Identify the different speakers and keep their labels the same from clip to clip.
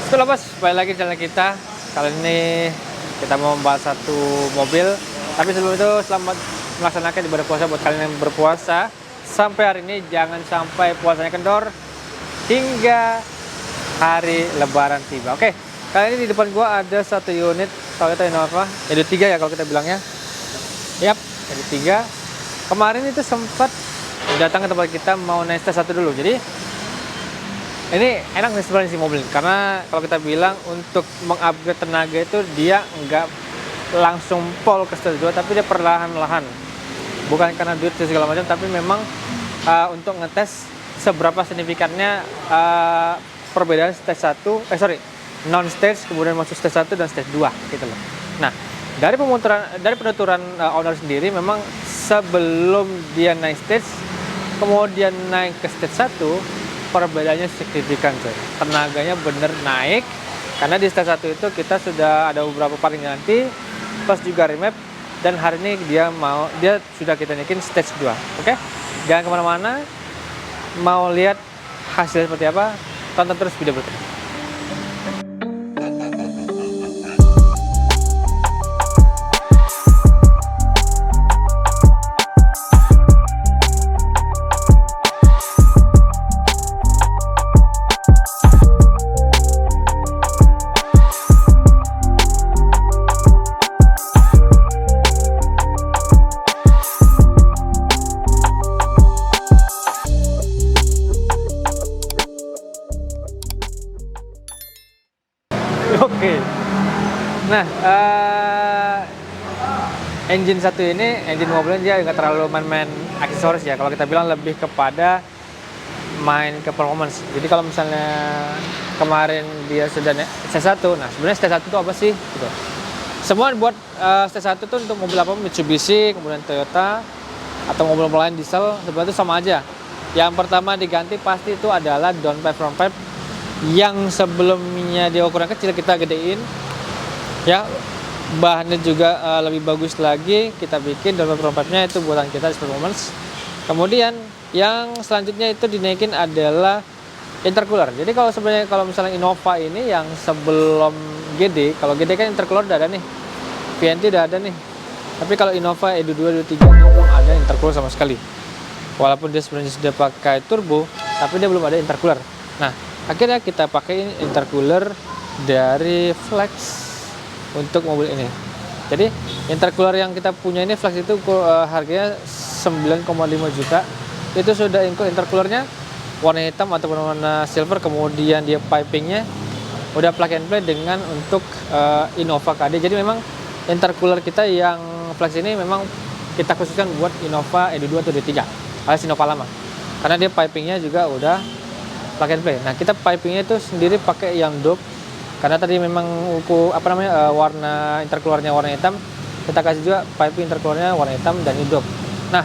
Speaker 1: Halo bos, balik lagi channel kita. Kali ini kita mau membahas satu mobil. Tapi sebelum itu, selamat melaksanakan ibadah puasa buat kalian yang berpuasa. Sampai hari ini jangan sampai puasanya kendor hingga hari Lebaran tiba. Oke, kali ini di depan gua ada satu unit Toyota Innova Edu 3 ya kalau kita bilangnya. Yap, Edu 3. Kemarin itu sempat datang ke tempat kita mau naik tes satu dulu. Jadi ini enak nih sebenarnya si mobil, karena kalau kita bilang untuk mengupgrade tenaga itu dia nggak langsung pol ke stage 2, tapi dia perlahan-lahan. Bukan karena duit segala macam, tapi memang untuk ngetes seberapa signifikannya perbedaan stage 1, non stage kemudian masuk stage 1 dan stage 2 gitu loh. Nah, dari penuturan owner sendiri memang sebelum dia naik stage kemudian naik ke stage 1 perbedaannya signifikan coy. Tenaganya bener naik karena di stage 1 itu kita sudah ada beberapa part yang ganti plus juga remap, dan hari ini dia sudah kita naikin stage 2. Oke, jangan kemana-mana, mau lihat hasilnya seperti apa, tonton terus video berikutnya. Oke, nah engine satu ini, engine mobilnya dia nggak terlalu main aksesoris ya. Kalau kita bilang lebih kepada main ke performance. Jadi kalau misalnya kemarin dia sudah stage 1, nah sebenarnya stage 1 itu apa sih? Gitu. Semua buat stage 1 itu untuk mobil apa, Mitsubishi, kemudian Toyota, atau mobil-mobil lain diesel, sebenarnya itu sama aja. Yang pertama diganti pasti itu adalah downpipe frontpipe, yang sebelumnya dia ukuran kecil kita gedein ya, bahannya juga lebih bagus lagi kita bikin. Downpipe frontpipe-nya itu buatan kita di Performance. Kemudian yang selanjutnya itu dinaikin adalah intercooler. Jadi kalau sebenarnya kalau misalnya Innova ini yang sebelum GD, kalau GD kan intercooler udah ada nih, VNT udah ada nih, tapi kalau Innova Edu 2, Edu 3 ini belum ada intercooler sama sekali. Walaupun dia sebenarnya sudah pakai turbo, tapi dia belum ada intercooler. Nah, akhirnya kita pakai intercooler dari Flex untuk mobil ini. Jadi intercooler yang kita punya ini Flex itu harganya 9,5 juta. Itu sudah include intercoolernya, warna hitam ataupun warna silver, kemudian dia pipingnya udah plug and play dengan untuk Innova KD. Jadi memang intercooler kita yang Flex ini memang kita khususkan buat Innova Edu 2 atau Edu 3 alias Innova lama, karena dia pipingnya juga udah plug and play. Nah, kita pipingnya itu sendiri pakai yang dope, karena tadi memang warna intercoolernya warna hitam, kita kasih juga piping intercoolernya warna hitam dan ini dope. Nah,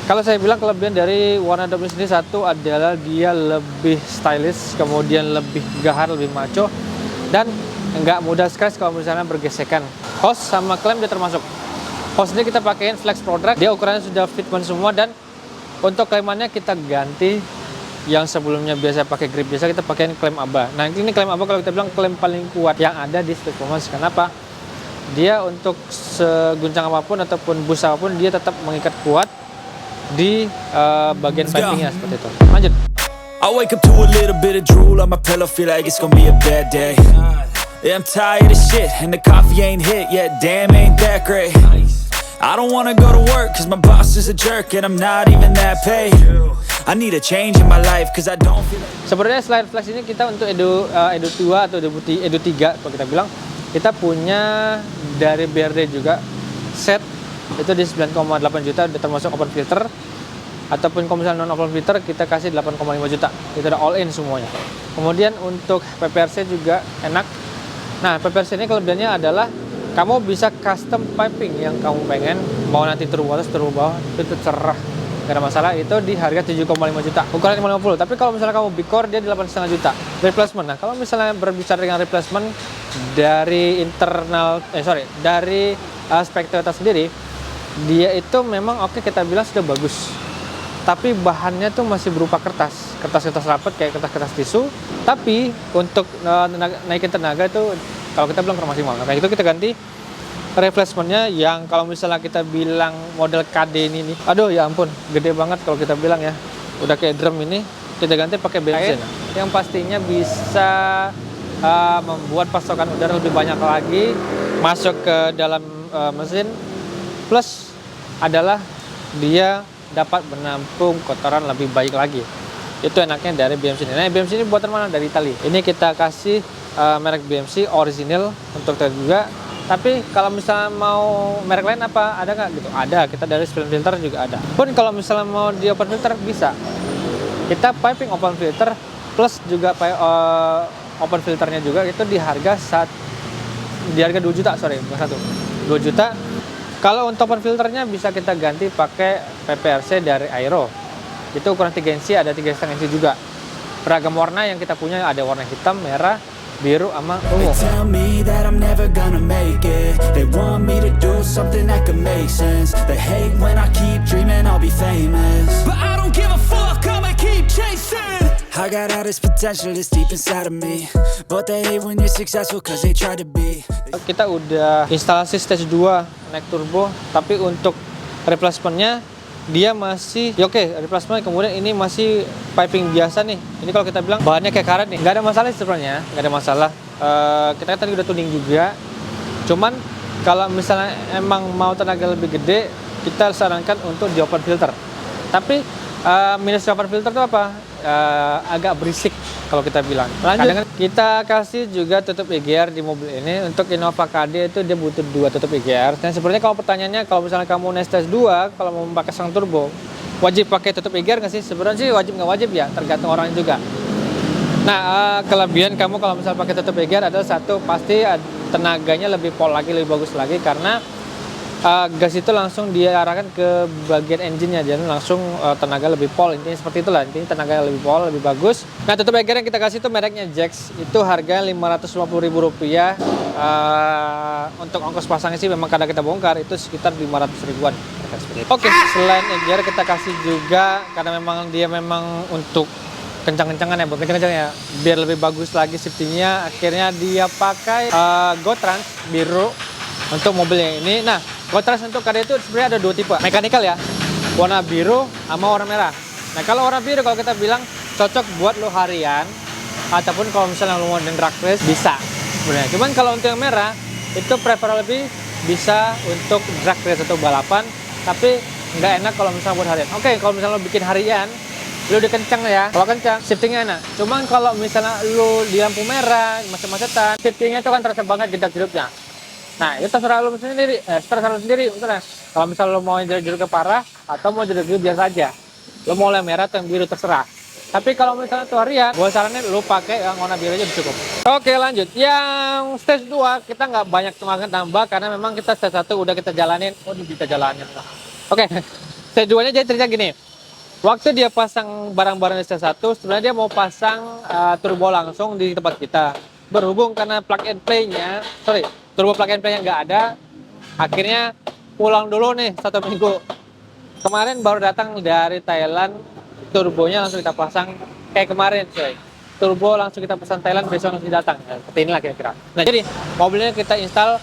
Speaker 1: kalau saya bilang kelebihan dari warna dope ini sendiri, satu adalah dia lebih stylish, kemudian lebih gahar, lebih maco, dan nggak mudah scratch kalau misalnya bergesekan. Hose sama klem dia termasuk. Hose ini kita pakaiin Flex product, dia ukurannya sudah fitment semua, dan untuk klemannya kita ganti. Yang sebelumnya biasa pakai grip biasa, kita pakaiin klem ABA. Nah, ini klem ABA kalau kita bilang klem paling kuat yang ada di Performance. Kenapa? Dia untuk seguncang apapun ataupun bus apapun dia tetap mengikat kuat di bagian pipingnya seperti itu. Lanjut.
Speaker 2: I wake up to a little bit of drool on my pillow, feel like it's gonna be a bad day. Yeah, I'm tired of shit and the coffee ain't hit yet. Damn, ain't that great. I don't wanna go to work cause my boss is a jerk and I'm not even that paid. I need a change in my life cause I don't feel like...
Speaker 1: Sebenarnya selain Flex ini kita untuk Edu 2 atau Edu 3 kalau kita bilang, kita punya dari BRD juga set itu di 9,8 juta, udah termasuk open filter, ataupun kalau misalnya non open filter kita kasih 8,5 juta. Itu udah all in semuanya. Kemudian untuk PPRC juga enak. Nah, PPRC ini kelebihannya adalah kamu bisa custom piping yang kamu pengen, mau nanti turbo atas, turbo bawah, itu terserah, gak ada masalah. Itu di harga 7,5 juta, ukuran 550. Tapi kalau misalnya kamu big core, dia di 8,5 juta. Replacement. Nah, kalau misalnya berbicara dengan replacement dari dari spek Toyota sendiri, dia itu memang oke, kita bilang sudah bagus. tapi bahannya tuh masih berupa kertas rapat kayak kertas tisu. Tapi untuk naikin tenaga itu kalau kita bilang kurang maksimal. Kayak itu kita ganti replacementnya yang kalau misalnya kita bilang model KD ini nih, aduh ya ampun, gede banget kalau kita bilang ya, udah kayak drum ini, kita ganti pakai bensin yang pastinya bisa membuat pasokan udara lebih banyak lagi masuk ke dalam mesin. Plus adalah dia dapat menampung kotoran lebih baik lagi. Itu enaknya dari BMC ini. Nah, BMC ini buatan mana? Dari Italia. Ini kita kasih merek BMC original untuk juga. Tapi kalau misalnya mau merek lain apa? Ada nggak gitu? Ada. Kita dari spin filter juga ada. Pun kalau misalnya mau di open filter bisa. Kita piping open filter plus juga open filternya juga itu di harga 2 juta, bukan 2 juta. Kalau untuk open filternya bisa kita ganti pakai PPRC dari Aero. Itu ukuran 3 inci, ada 3,5 inci juga. Beragam warna yang kita punya, ada warna hitam, merah, biru, sama ungu.
Speaker 2: They tell me that I'm never gonna make it. They want me to do something that could make sense. They hate when I keep dreaming I'll be famous, but I don't give a fuck, I'ma keep chasing. I got all this potential that's deep inside of me, but they hate when you're successful cause they try to be.
Speaker 1: Kita udah instalasi stage 2 naik turbo, tapi untuk replacementnya dia masih ya oke, replacement kemudian ini masih piping biasa nih. Ini kalau kita bilang bahannya kayak karet nih, nggak ada masalah sebenarnya, nggak ada masalah. Kita tadi udah tuning juga, cuman kalau misalnya emang mau tenaga lebih gede, kita sarankan untuk di open filter. Tapi minus open filter itu apa? Agak berisik kalau kita bilang. Lanjut, kita kasih juga tutup EGR di mobil ini. Untuk Innova KD itu dia butuh 2 tutup EGR. Dan sebenarnya kalau pertanyaannya, kalau misalnya kamu Nestes 2, kalau mau pakai sang turbo, wajib pakai tutup EGR nggak sih? Sebenarnya sih wajib nggak wajib ya, tergantung orangnya juga. Nah, kelebihan kamu kalau misalnya pakai tutup EGR adalah satu, pasti tenaganya lebih pol lagi, lebih bagus lagi, karena gas itu langsung diarahkan ke bagian engine-nya, jadi langsung tenaga lebih pol. Intinya seperti itulah, intinya tenaga lebih pol, lebih bagus. Nah, tutup EGR yang kita kasih itu mereknya Jax, itu harga Rp550.000. Untuk ongkos pasangnya sih memang kadang kita bongkar itu sekitar 500 ribuan. Oke, selain EGR kita kasih juga, karena memang dia memang untuk kencang-kencangan ya, bukan kencang-kencang ya, biar lebih bagus lagi safety-nya, akhirnya dia pakai GoTrans biru untuk mobilnya ini. Nah, GoTrans untuk KD itu sebenarnya ada 2 tipe mekanikal ya, warna biru sama warna merah. Nah, kalau warna biru kalau kita bilang cocok buat lo harian ataupun kalau misalnya lo mau drag race bisa sebenarnya. Cuman kalau untuk yang merah itu prefer lebih bisa untuk drag race atau balapan, tapi nggak enak kalau misalnya buat harian. Oke, kalau misalnya lo bikin harian, lo udah kencang ya, kalau kencang shiftingnya enak. Cuman kalau misalnya lo di lampu merah macet-macetan, shiftingnya itu kan terasa banget jedak-jeduknya. Nah, itu terserah lo sendiri, misalnya. Kalau misalnya lo mau jeruk-jeruknya parah atau mau jeruk-jeruk biasa aja, lo mau yang merah atau yang biru terserah. Tapi kalau misalnya tuh harian, gue saranin lo pakai yang warna biru aja cukup. Oke, lanjut. Yang stage 2 kita nggak banyak tambah karena memang kita stage 1 udah kita jalanin. Oh, kita jalanin. Oke, stage 2-nya jadi cerita gini. Waktu dia pasang barang-barang di stage 1, sebenarnya dia mau pasang turbo langsung di tempat kita. Berhubung karena plug and play-nya, turbo plug and play-nya nggak ada, akhirnya pulang dulu nih 1 minggu. Kemarin baru datang dari Thailand, turbonya langsung kita pasang kayak kemarin coy. Turbo langsung kita pasang Thailand, besok langsung datang. Seperti inilah kira-kira. Nah, jadi mobilnya kita install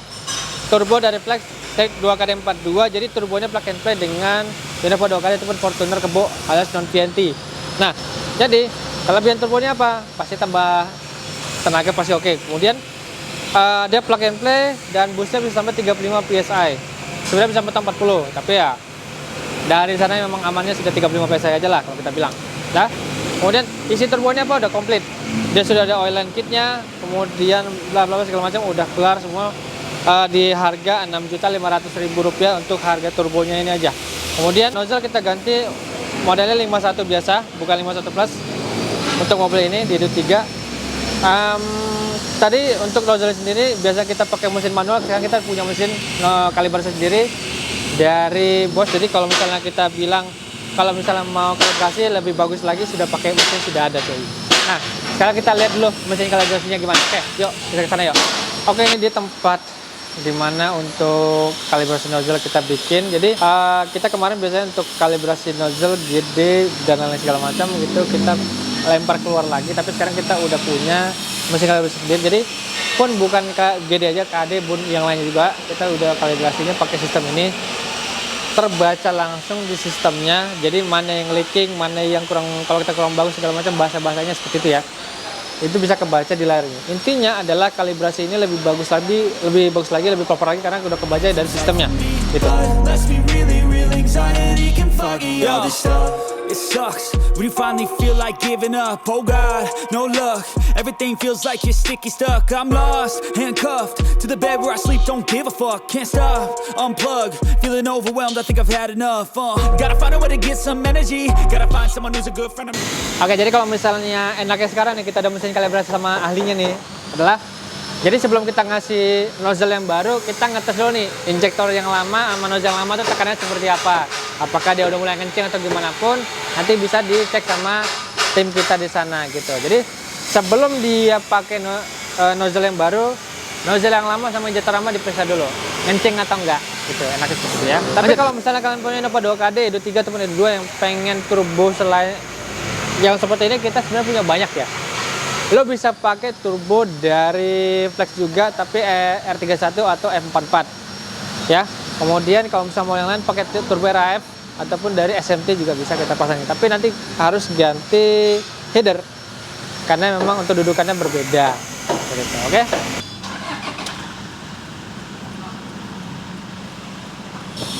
Speaker 1: turbo dari Flex Tech 2KD42, jadi turbonya plug and play dengan Innova 2KD ataupun Fortuner Kebo alias non VNT. Nah, jadi kelebihan turbonya apa? Pasti tambah tenaga, pasti oke. Kemudian dia plug and play dan boostnya bisa sampai 35 PSI. Sebenarnya bisa sampai 40, tapi ya dari sana memang amannya sudah 35 PSI aja lah kalau kita bilang. Nah, kemudian isi turbonya apa? Udah komplit. Dia sudah ada oil and kitnya, kemudian bla bla segala macam udah kelar semua. Di harga Rp6.500.000 untuk harga turbonya ini aja. Kemudian nozzle kita ganti modelnya 51 biasa, bukan 51 plus. Untuk mobil ini di 3. Tadi untuk nozzle sendiri biasa kita pakai mesin manual, sekarang kita punya mesin kalibrasi sendiri dari Bosch. Jadi kalau misalnya kita bilang kalau misalnya mau kalibrasi lebih bagus lagi, sudah pakai mesin sudah ada cuy. Nah, sekarang kita lihat dulu mesin kalibrasinya gimana. Oke, yuk kita ke sana yuk. Oke, ini di tempat dimana untuk kalibrasi nozzle kita bikin. Jadi kita kemarin biasanya untuk kalibrasi nozzle gede dan lain segala macam gitu kita lempar keluar lagi, tapi sekarang kita udah punya mesin kalibrasi sendiri. Jadi pun bukan GD aja, KD pun yang lainnya juga kita udah kalibrasinya pakai sistem ini, terbaca langsung di sistemnya. Jadi mana yang leaking, mana yang kurang, kalau kita kurang bagus segala macam, bahasa-bahasanya seperti itu ya, itu bisa kebaca di layarnya. Intinya adalah kalibrasi ini lebih bagus lagi, lebih proper lagi karena udah kebaca dari sistemnya gitu.
Speaker 2: It sucks when you finally feel like giving up. Oh God, no luck. Everything feels like you're sticky stuck. I'm lost, handcuffed to the bed where I sleep. Don't give a fuck, can't stop. Unplug, feeling overwhelmed. I think I've had enough. Gotta find a way to get some energy. Gotta find someone who's a good friend of me.
Speaker 1: Oke, jadi kalau misalnya enaknya sekarang nih kita ada mesin kalibrasi sama ahlinya nih adalah, jadi sebelum kita ngasih nozzle yang baru, kita ngetes dulu nih injektor yang lama sama nozzle yang lama tuh tekanannya seperti apa. Apakah dia udah mulai kencing atau gimana pun, nanti bisa dicek sama tim kita di sana gitu. Jadi sebelum dia pakai nozzle yang baru, nozzle yang lama sama injektor lama diperiksa dulu, kencing atau enggak gitu. Enaknya seperti itu ya. Tapi kalau misalnya kalian punya Innova 2KD, Edo 3 ataupun Edo 2 yang pengen turbo selain yang seperti ini, kita sebenarnya punya banyak ya. Lo bisa pakai turbo dari Flex juga, tapi R31 atau F44 ya. Kemudian kalau misalnya mau yang lain pakai turbo RAF ataupun dari SMT juga bisa kita pasangin. Tapi nanti harus ganti header karena memang untuk dudukannya berbeda. Gitu, oke?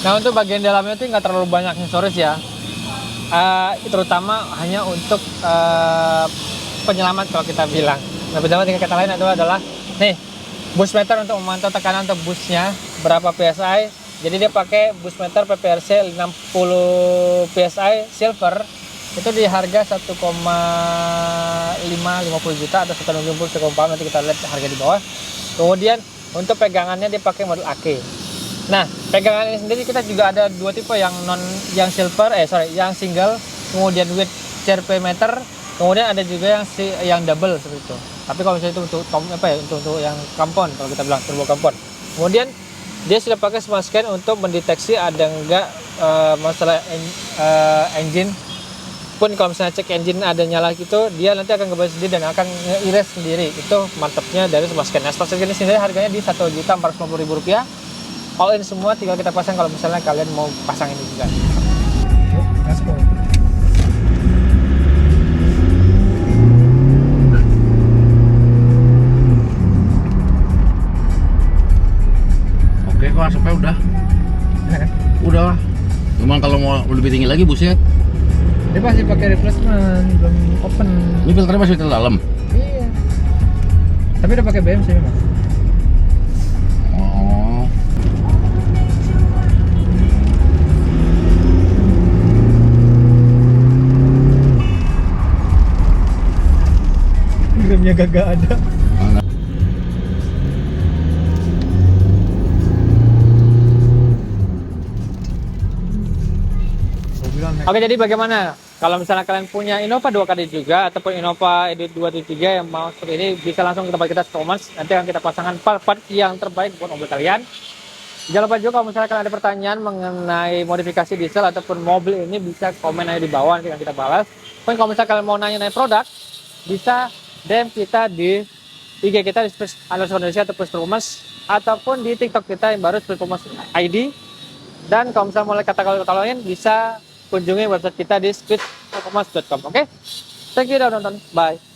Speaker 1: Nah, untuk bagian dalamnya itu nggak terlalu banyak aksesoris ya. Terutama hanya untuk penyelamat kalau kita bilang. Nah, bersama dengan kata lain adalah nih, boost meter untuk memantau tekanan untuk boostnya berapa PSI. Jadi dia pakai boost meter PPRC 60 PSI silver, itu di harga 1,50 juta atau 160 nanti kita lihat harga di bawah. Kemudian untuk pegangannya dia pakai model AK. Nah, pegangan ini sendiri kita juga ada dua tipe, yang silver, yang single, kemudian with CRP meter. Kemudian ada juga yang double seperti itu. Tapi kalau misalnya itu untuk yang compound, kalau kita bilang turbo compound. Kemudian dia sudah pakai smart scan untuk mendeteksi ada enggak masalah engine. Pun kalau misalnya cek engine ada nyala gitu, dia nanti akan kembali sendiri dan akan nge-erase sendiri. Itu mantapnya dari smart scan. Nah, smart scan ini sendiri harganya di Rp1.450.000. All in semua, tinggal kita pasang kalau misalnya kalian mau pasang ini juga.
Speaker 3: Asapnya udah, udah. Cuman kalau mau lebih tinggi lagi buset.
Speaker 1: Dia masih pakai replacement, belum open.
Speaker 3: Ini filternya masih dalam.
Speaker 1: Iya. Tapi udah pakai BM sih memang.
Speaker 3: Oh.
Speaker 1: Remnya gak ada. Oke, jadi bagaimana kalau misalnya kalian punya Innova 2KD juga ataupun Innova Edo 2.3 yang mau seperti ini, bisa langsung ke tempat kita Thomas. Nanti akan kita pasangkan part-part yang terbaik buat mobil kalian. Jangan lupa juga kalau misalnya kalian ada pertanyaan mengenai modifikasi diesel ataupun mobil ini, bisa komen aja di bawah, nanti akan kita balas. Pun kalau misalnya kalian mau nanya produk, bisa DM kita di IG kita di _Indonesia atau Thomas, ataupun di TikTok kita yang baru Thomas ID. Dan kalau misalnya mau lihat kata-kata lain, bisa kunjungi website kita di speedperformance.com. Oke? Thank you udah nonton. Bye.